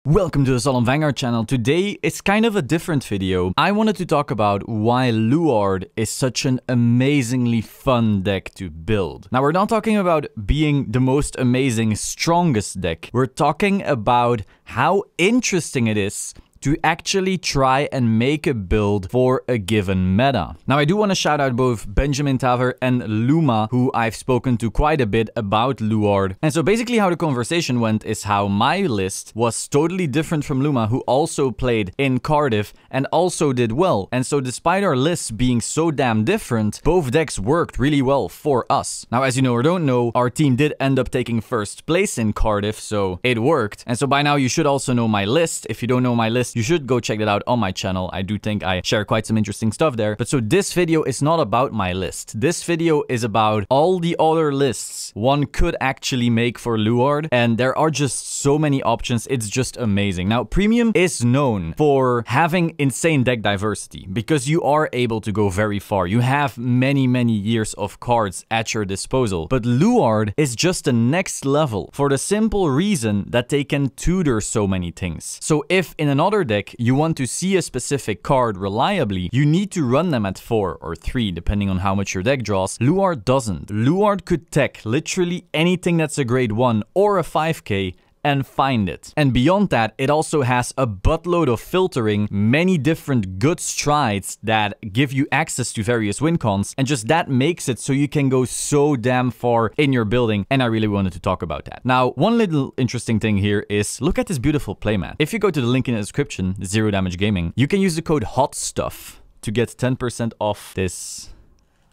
Welcome to the Solemn Vanguard channel. Today it's kind of a different video. I wanted to talk about why Luard is such an amazingly fun deck to build. Now we're not talking about being the most amazing, strongest deck. We're talking about how interesting it is to actually try and make a build for a given meta. Now I do want to shout out both Benjamin Taver and Luma, who I've spoken to quite a bit about Luard. And so basically how the conversation went is how my list was totally different from Luma, who also played in Cardiff and also did well. And so despite our lists being so damn different, both decks worked really well for us. Now as you know or don't know, our team did end up taking first place in Cardiff, so it worked. And so by now you should also know my list. If you don't know my list, you should go check that out on my channel. I do think I share quite some interesting stuff there. But so this video is not about my list. This video is about all the other lists one could actually make for Luard. And there are just so many options. It's just amazing. Now, Premium is known for having insane deck diversity because you are able to go very far. You have many years of cards at your disposal. But Luard is just the next level for the simple reason that they can tutor so many things. So if in another deck you want to see a specific card reliably, you need to run them at 4 or 3 depending on how much your deck draws. Luard doesn't. Luard could tech literally anything that's a grade 1 or a 5k and find it. And beyond that, it also has a buttload of filtering, many different good strides that give you access to various win cons, and just that makes it so you can go so damn far in your building, and I really wanted to talk about that. Now, one little interesting thing here is, look at this beautiful playmat. If you go to the link in the description, Zero Damage Gaming, you can use the code HOTSTUFF to get 10% off this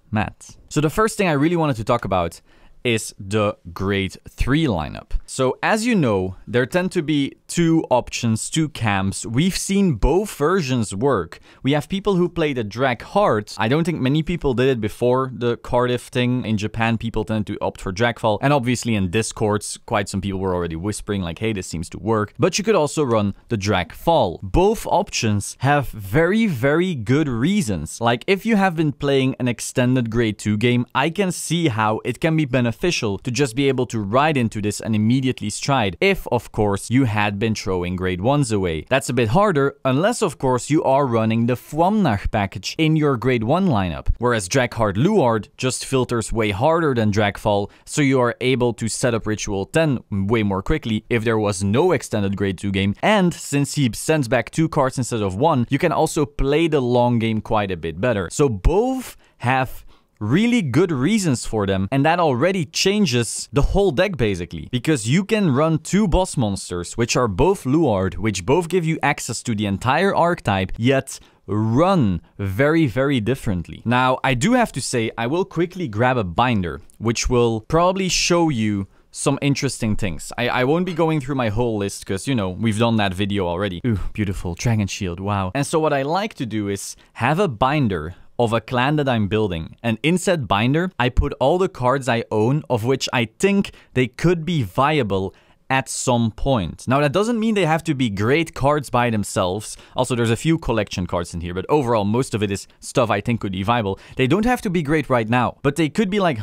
mat. So the first thing I really wanted to talk about is the grade 3 lineup. So as you know, there tend to be two options, two camps. We've seen both versions work. We have people who play the drag hard. I don't think many people did it before the Cardiff thing. In Japan, people tend to opt for dragfall. And obviously in Discords, quite some people were already whispering like, hey, this seems to work. But you could also run the drag fall. Both options have very good reasons. Like if you have been playing an extended grade 2 game, I can see how it can be beneficial to just be able to ride into this and immediately stride, if of course you had been throwing grade 1s away. That's a bit harder unless of course you are running the Vanguard package in your grade 1 lineup, whereas Draghard Luard just filters way harder than Dragfall, so you are able to set up Ritual 10 way more quickly if there was no extended grade 2 game, and since he sends back 2 cards instead of 1, you can also play the long game quite a bit better. So both have really good reasons for them, and that already changes the whole deck basically, because you can run 2 boss monsters which are both Luard, which both give you access to the entire archetype, yet run very differently. Now I do have to say, I will quickly grab a binder which will probably show you some interesting things. I won't be going through my whole list because, you know, we've done that video already. Ooh, beautiful dragon shield, wow. And so what I like to do is have a binder of a clan that I'm building, and in said binder I put all the cards I own of which I think they could be viable at some point. Now that doesn't mean they have to be great cards by themselves. Also there's a few collection cards in here, but overall most of it is stuff I think could be viable. They don't have to be great right now, but they could be like,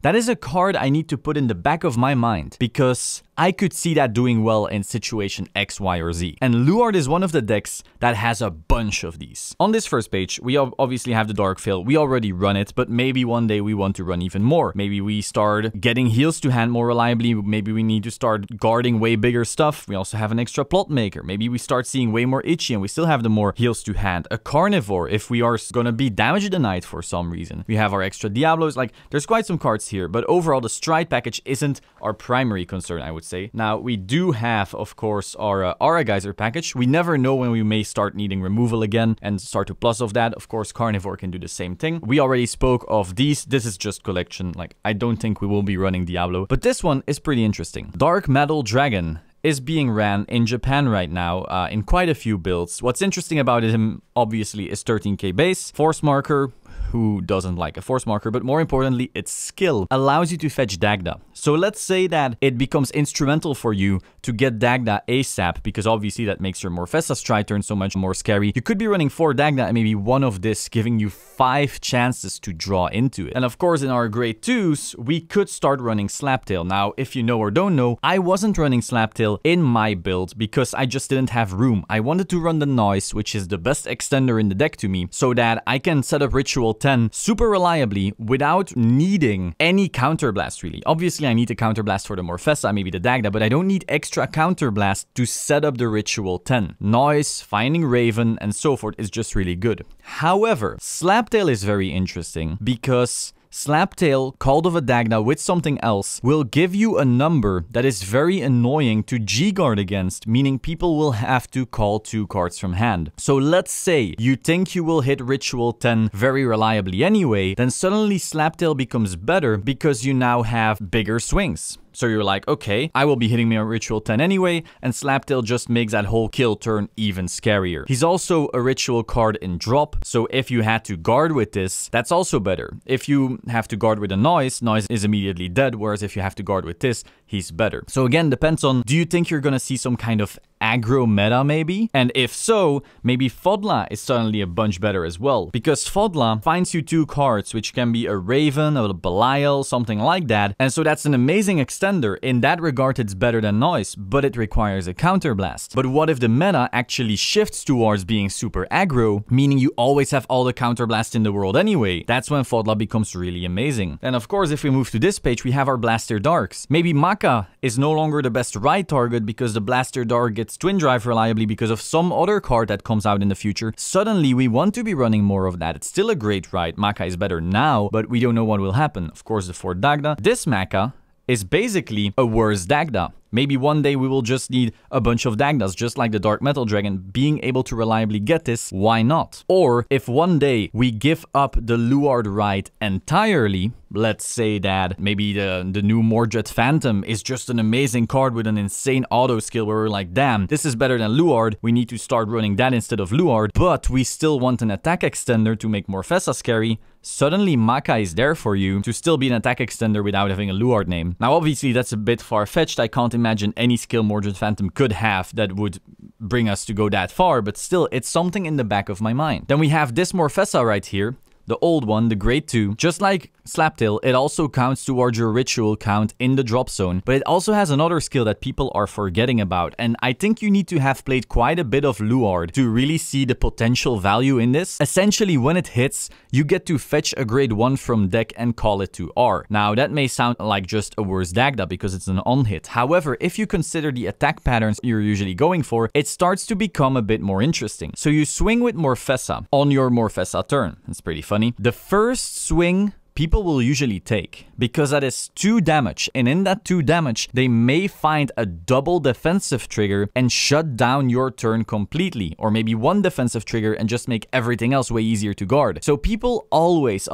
that is a card I need to put in the back of my mind because I could see that doing well in situation X, Y, or Z. And Luard is one of the decks that has a bunch of these. On this first page, we obviously have the Dark Veil. We already run it, but maybe one day we want to run even more. Maybe we start getting heals to hand more reliably. Maybe we need to start guarding way bigger stuff. We also have an extra plot maker. Maybe we start seeing way more itchy and we still have the more heals to hand. A Carnivore if we are gonna be damage denied for some reason. We have our extra Diablos. Like, there's quite some cards here, but overall the Stride package isn't our primary concern, I would say. Now, we do have, of course, our Aura Geyser package. We never know when we may start needing removal again and start to plus off that. Of course, Carnivore can do the same thing. We already spoke of these. This is just collection. Like, I don't think we will be running Diablo, but this one is pretty interesting. Dark Metal Dragon is being ran in Japan right now in quite a few builds. What's interesting about him, obviously, is 13k base, force marker, who doesn't like a force marker, but more importantly, its skill allows you to fetch Dagda. So let's say that it becomes instrumental for you to get Dagda ASAP, because obviously that makes your Morfessa stride turn so much more scary. You could be running 4 Dagda and maybe one of this, giving you 5 chances to draw into it. And of course, in our grade 2s, we could start running Slaptail. Now, if you know or don't know, I wasn't running Slaptail in my build because I just didn't have room. I wanted to run the Noise, which is the best extender in the deck to me, so that I can set up Ritual 10 super reliably without needing any counterblast, really. Obviously, I need a counterblast for the Morfessa, maybe the Dagda, but I don't need extra counterblast to set up the Ritual 10. Noise, Finding Raven, and so forth is just really good. However, Slaptail is very interesting because Slaptail, called of a Dagda with something else, will give you a number that is very annoying to G-guard against, meaning people will have to call 2 cards from hand. So let's say you think you will hit Ritual 10 very reliably anyway, then suddenly Slaptail becomes better because you now have bigger swings. So you're like, okay, I will be hitting me on Ritual 10 anyway, and Slaptail just makes that whole kill turn even scarier. He's also a ritual card in drop, so if you had to guard with this, that's also better. If you have to guard with a Noise, Noise is immediately dead, whereas if you have to guard with this, he's better. So again, depends on, do you think you're gonna see some kind of aggro meta maybe? And if so, maybe Fodla is suddenly a bunch better as well, because Fodla finds you 2 cards, which can be a Raven, a Belial, something like that, and so that's an amazing extender. In that regard, it's better than Noise, but it requires a counterblast. But what if the meta actually shifts towards being super aggro, meaning you always have all the counterblast in the world anyway? That's when Fodla becomes really amazing. And of course, if we move to this page, we have our Blaster Darks. Maybe Maka is no longer the best ride target because the Blaster Dark gets Twin Drive reliably because of some other card that comes out in the future. Suddenly, we want to be running more of that. It's still a great ride. Maka is better now, but we don't know what will happen. Of course, the 4 Dagda. This Maka is basically a worse Dagda. Maybe one day we will just need a bunch of Dagdas, just like the Dark Metal Dragon. Being able to reliably get this, why not? Or if one day we give up the Luard ride entirely, let's say that maybe the new Mordred Phantom is just an amazing card with an insane auto skill where we're like, damn, this is better than Luard, we need to start running that instead of Luard, but we still want an attack extender to make Morfessa scary. Suddenly Maka is there for you to still be an attack extender without having a Luard name. Now obviously that's a bit far-fetched. I can't imagine any skill Mordred Phantom could have that would bring us to go that far, but still, it's something in the back of my mind. Then we have this Morfessa right here, the old one, the grade 2. Just like Slaptail, it also counts towards your ritual count in the drop zone, but it also has another skill that people are forgetting about, and I think you need to have played quite a bit of Luard to really see the potential value in this. Essentially, when it hits, you get to fetch a grade 1 from deck and call it to R. Now, that may sound like just a worse Dagda because it's an on-hit. However, if you consider the attack patterns you're usually going for, it starts to become a bit more interesting. So you swing with Morfessa on your Morfessa turn. It's pretty funny. The first swing people will usually take because that is 2 damage, and in that 2 damage they may find a double defensive trigger and shut down your turn completely, or maybe 1 defensive trigger and just make everything else way easier to guard. So people always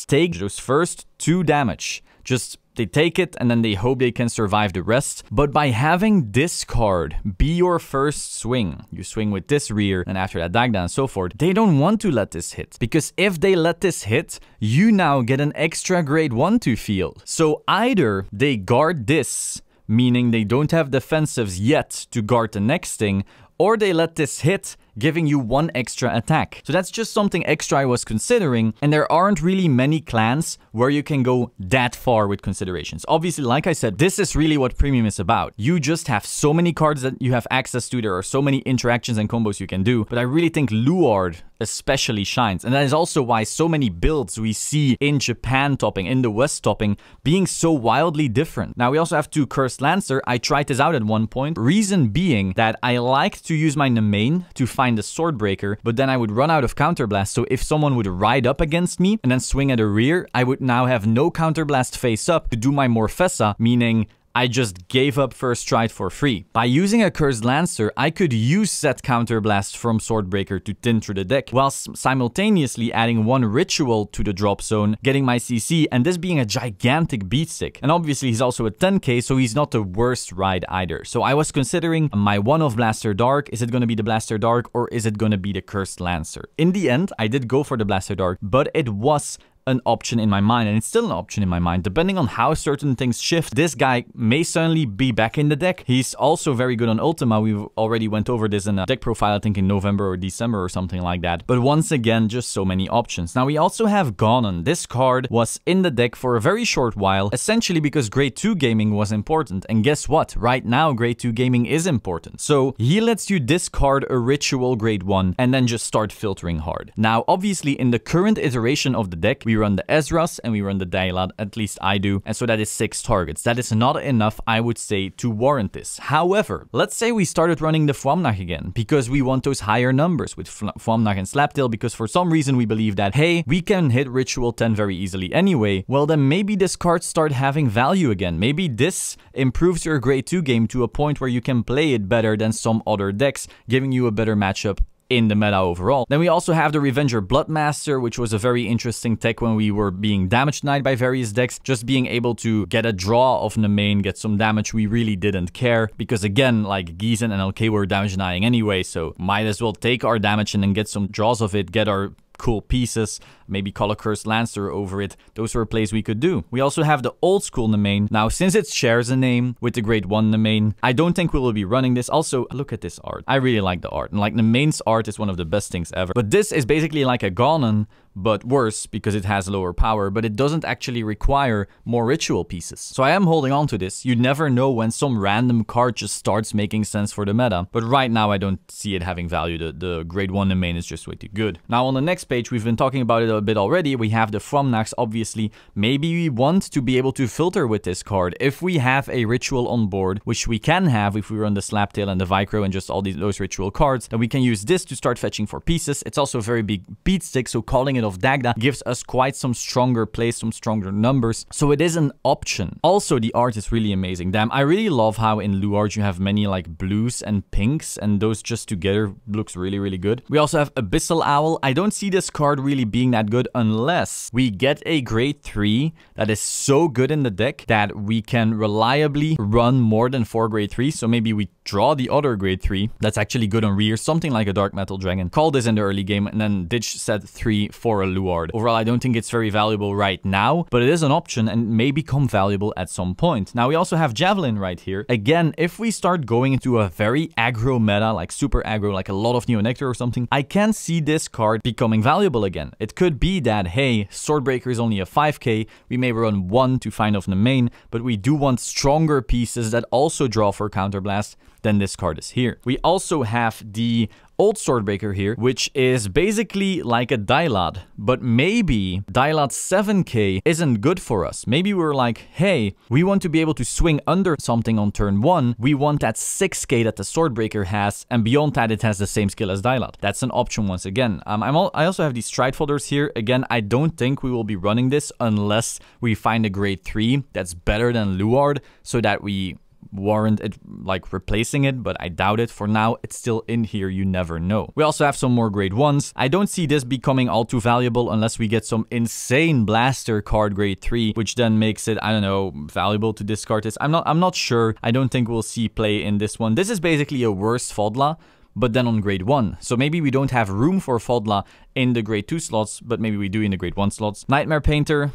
take those first 2 damage. Just they take it and then they hope they can survive the rest. But by having this card be your first swing, you swing with this rear and after that Dagda and so forth, they don't want to let this hit. Because if they let this hit, you now get an extra grade 1 to field. So either they guard this, meaning they don't have defensives yet to guard the next thing, or they let this hit, giving you 1 extra attack. So that's just something extra I was considering, and there aren't really many clans where you can go that far with considerations. Obviously, like I said, this is really what Premium is about. You just have so many cards that you have access to, there are so many interactions and combos you can do, but I really think Luard especially shines, and that is also why so many builds we see in Japan topping, in the West topping, being so wildly different. Now we also have 2 Cursed Lancer. I tried this out at one point, reason being that I like to use my main to find the Swordbreaker, but then I would run out of counterblast, so if someone would ride up against me and then swing at the rear, I would now have no counterblast face up to do my Morfessa, meaning I just gave up First Stride for free. By using a Cursed Lancer, I could use set Counterblast from Swordbreaker to thin through the deck, whilst simultaneously adding one ritual to the drop zone, getting my CC, and this being a gigantic beatstick. And obviously he's also a 10k, so he's not the worst ride either. So I was considering my one of Blaster Dark. Is it going to be the Blaster Dark or is it going to be the Cursed Lancer? In the end, I did go for the Blaster Dark, but it was an option in my mind, and it's still an option in my mind. Depending on how certain things shift, this guy may suddenly be back in the deck. He's also very good on Ultima. We've already went over this in a deck profile, I think in November or December or something like that. But once again, just so many options. Now we also have Ganon. This card was in the deck for a very short while, essentially because Grade 2 gaming was important. And guess what? Right now, Grade 2 gaming is important. So he lets you discard a ritual Grade 1 and then just start filtering hard. Now, obviously, in the current iteration of the deck, we run the Ezras and we run the Dailad, at least I do, and so that is 6 targets. That is not enough, I would say, to warrant this. However, let's say we started running the Fwamnach again, because we want those higher numbers with Fwamnach and Slaptail, because for some reason we believe that, hey, we can hit Ritual 10 very easily anyway. Well, then maybe this card start having value again. Maybe this improves your Grade 2 game to a point where you can play it better than some other decks, giving you a better matchup in the meta overall. Then we also have the Revenger Bloodmaster, which was a very interesting tech when we were being damage denied by various decks. Just being able to get a draw of Nemain, get some damage, we really didn't care. Because again, like Gizen and LK were damage denying anyway, so might as well take our damage and then get some draws of it, get our cool pieces, maybe call a Cursed Lancer over it. Those were plays we could do. We also have the old school Nemain. Now, since it shares a name with the Grade 1 Nemain, I don't think we will be running this. Also, look at this art. I really like the art. And like Nemain's art is one of the best things ever. But this is basically like a Ganon, but worse because it has lower power, but it doesn't actually require more ritual pieces. So I am holding on to this. You never know when some random card just starts making sense for the meta. But right now, I don't see it having value. The Grade 1 Nemain is just way too good. Now, on the next page, we've been talking about it a bit already. We have the Fwamnachs, obviously. Maybe we want to be able to filter with this card. If we have a ritual on board, which we can have if we run the Slaptail and the Vicro and just all those ritual cards, then we can use this to start fetching for pieces. It's also a very big beat stick, so calling it off Dagda gives us quite some stronger plays, some stronger numbers. So it is an option. Also, the art is really amazing. Damn, I really love how in Luard you have many like blues and pinks, and those just together looks really, really good. We also have Abyssal Owl. I don't see this card really being that good unless we get a Grade 3 that is so good in the deck that we can reliably run more than 4 Grade 3. So maybe we draw the other Grade 3 that's actually good on rear, something like a Dark Metal Dragon. Call this in the early game and then ditch set 3 for a Luard. Overall, I don't think it's very valuable right now, but it is an option and may become valuable at some point. Now, we also have Javelin right here. Again, if we start going into a very aggro meta, like super aggro, like a lot of Neo-Nectar or something, I can see this card becoming valuable again. It could be that, hey, Swordbreaker is only a 5k, we may run 1 to find off the main, but we do want stronger pieces that also draw for Counterblast, then this card is here. We also have the old Swordbreaker here, which is basically like a Dailad, but maybe Dailad 7k isn't good for us. Maybe we're like, hey, we want to be able to swing under something on turn 1. We want that 6k that the Swordbreaker has, and beyond that, it has the same skill as Dailad. That's an option once again. I also have these Stride Folders here. Again, I don't think we will be running this unless we find a Grade 3 that's better than Luard, so that we warrant it like replacing it, but I doubt it. For now, it's still in here, you never know. We also have some more Grade 1s. I don't see this becoming all too valuable unless we get some insane blaster card Grade 3, which then makes it, I don't know, valuable to discard this. I'm not sure. I don't think we'll see play in this one. This is basically a worse Fodla, but then on Grade 1. So maybe we don't have room for Fodla in the Grade 2 slots, but maybe we do in the Grade 1 slots. Nightmare Painter,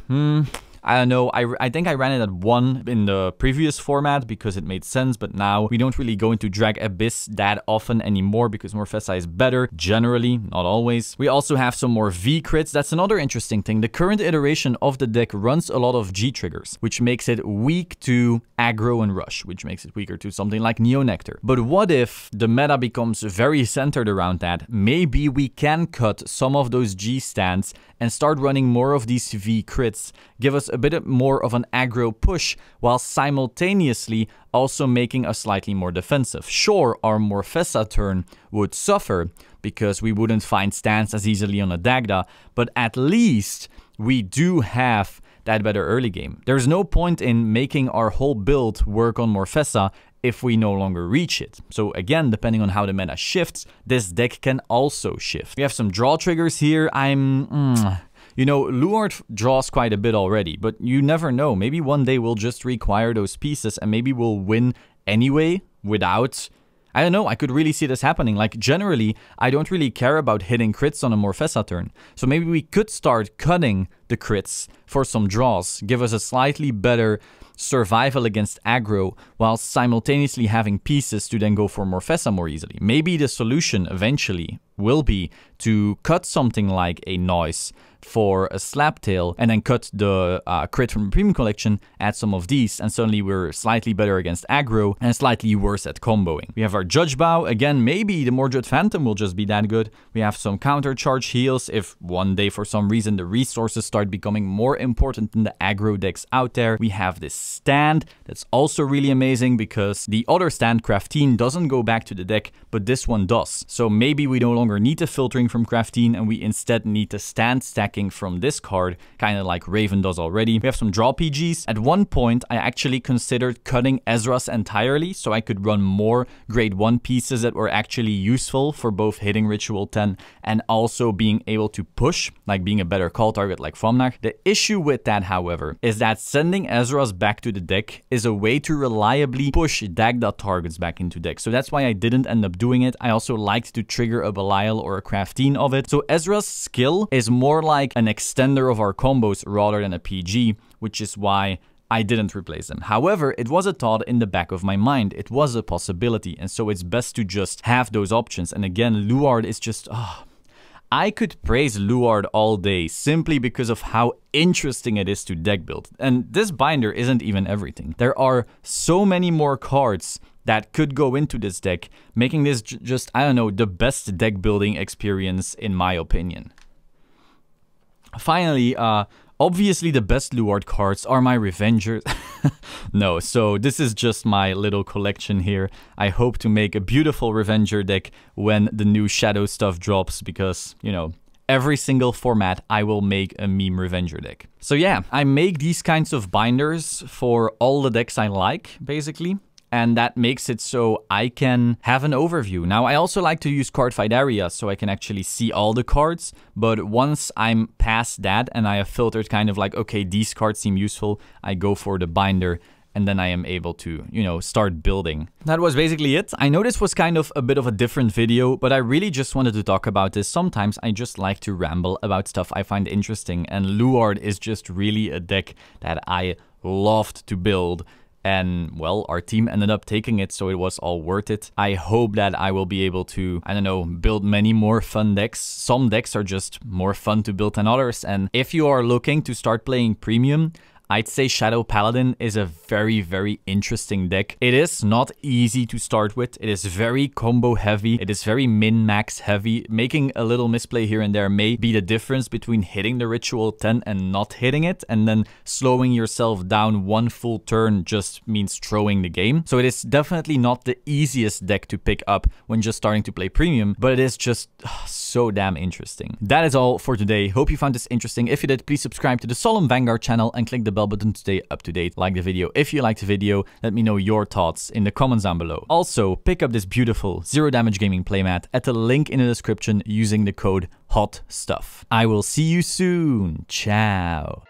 I don't know, I think I ran it at 1 in the previous format because it made sense, but now we don't really go into Drag Abyss that often anymore because Morfessa is better, generally, not always. We also have some more V crits. That's another interesting thing. The current iteration of the deck runs a lot of G triggers, which makes it weak to aggro and rush, which makes it weaker to something like Neo-Nectar. But what if the meta becomes very centered around that? Maybe we can cut some of those G stands and start running more of these V crits, give us a bit more of an aggro push, while simultaneously also making us slightly more defensive. Sure, our Morfessa turn would suffer because we wouldn't find stands as easily on a Dagda, but at least we do have that better early game. There's no point in making our whole build work on Morfessa if we no longer reach it. So again, depending on how the meta shifts, this deck can also shift. We have some draw triggers here. You know, Luard draws quite a bit already, but you never know. Maybe one day we'll just require those pieces and maybe we'll win anyway without... I don't know, I could really see this happening. Like, generally, I don't really care about hitting crits on a Morfessa turn. So maybe we could start cutting the crits for some draws, give us a slightly better survival against aggro, while simultaneously having pieces to then go for Morfessa more easily. Maybe the solution eventually will be to cut something like a Noise for a Slaptail, and then cut the crit from the Premium Collection, add some of these, and suddenly we're slightly better against aggro and slightly worse at comboing. We have our Judge Bow. Again, maybe the Mordred Phantom will just be that good. We have some counter charge heals if one day for some reason the resources start becoming more important than the aggro decks out there. We have this stand that's also really amazing because the other stand, Craftine, doesn't go back to the deck, but this one does. So maybe we no longer need the filtering from Craftine and we instead need the stand stacking from this card, kind of like Raven does already. We have some draw PGs. At one point, I actually considered cutting Ezra's entirely so I could run more grade 1 pieces that were actually useful for both hitting Ritual 10 and also being able to push, like being a better call target like Fomnach. The issue with that, however, is that sending Ezra's back to the deck is a way to reliably push Dagda targets back into deck. So that's why I didn't end up doing it. I also liked to trigger a Belial or a Craftine of it. So Ezra's skill is more like an extender of our combos rather than a PG, which is why I didn't replace them. However, it was a thought in the back of my mind. It was a possibility, and so it's best to just have those options. And again, Luard is just... I could praise Luard all day simply because of how interesting it is to deck build. And this binder isn't even everything. There are so many more cards that could go into this deck, making this just, I don't know, the best deck building experience in my opinion. Finally, obviously the best Luard cards are my Revengers. No, so this is just my little collection here. I hope to make a beautiful Revenger deck when the new Shadow stuff drops because, you know, every single format I will make a meme Revenger deck. So yeah, I make these kinds of binders for all the decks I like, basically. And that makes it so I can have an overview. Now, I also like to use card fight area so I can actually see all the cards. But once I'm past that and I have filtered kind of like, okay, these cards seem useful, I go for the binder. And then I am able to, you know, start building. That was basically it. I know this was kind of a bit of a different video, but I really just wanted to talk about this. Sometimes I just like to ramble about stuff I find interesting. And Luard is just really a deck that I loved to build. And, well, our team ended up taking it, so it was all worth it. I hope that I will be able to, I don't know, build many more fun decks. Some decks are just more fun to build than others. And if you are looking to start playing Premium, I'd say Shadow Paladin is a very, very interesting deck. It is not easy to start with. It is very combo heavy. It is very min-max heavy. Making a little misplay here and there may be the difference between hitting the Ritual 10 and not hitting it. And then slowing yourself down one full turn just means throwing the game. So it is definitely not the easiest deck to pick up when just starting to play Premium. But it is just so damn interesting. That is all for today. Hope you found this interesting. If you did, please subscribe to the Solemn Vanguard channel and click the bell button to stay up to date. Like the video if you liked the video. Let me know your thoughts in the comments down below. Also, pick up this beautiful Zero Damage Gaming playmat at the link in the description using the code HOTSTUFF. I will see you soon. Ciao.